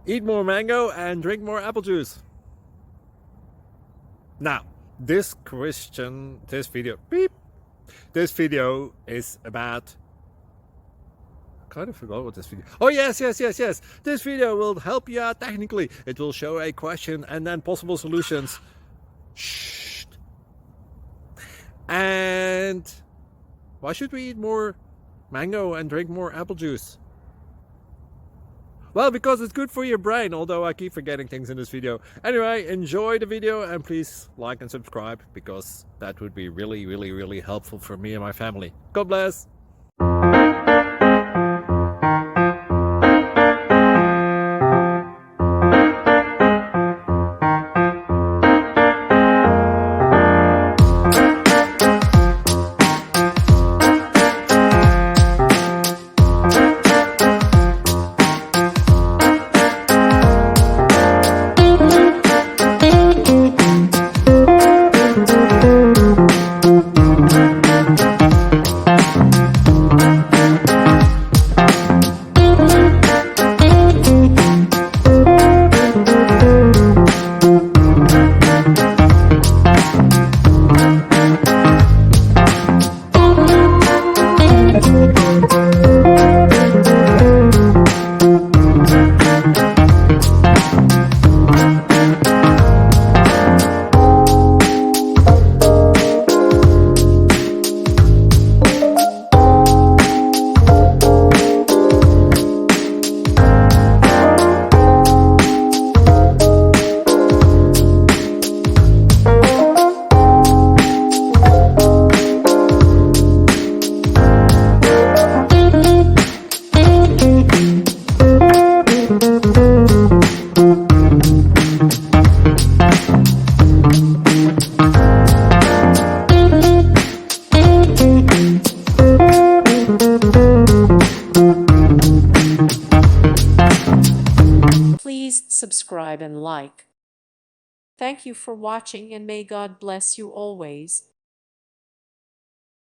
Eat more mango and drink more apple juice. Now, this video is about, I kind of forgot what this video. Oh yes. This video will help you out technically. It will show a question and then possible solutions. Shh. And why should we eat more mango and drink more apple juice? Well, because it's good for your brain, although I keep forgetting things in this video. Anyway, enjoy the video and please like and subscribe, because that would be really helpful for me and my family. God bless! Please subscribe and like. Thank you for watching, and may God bless you always.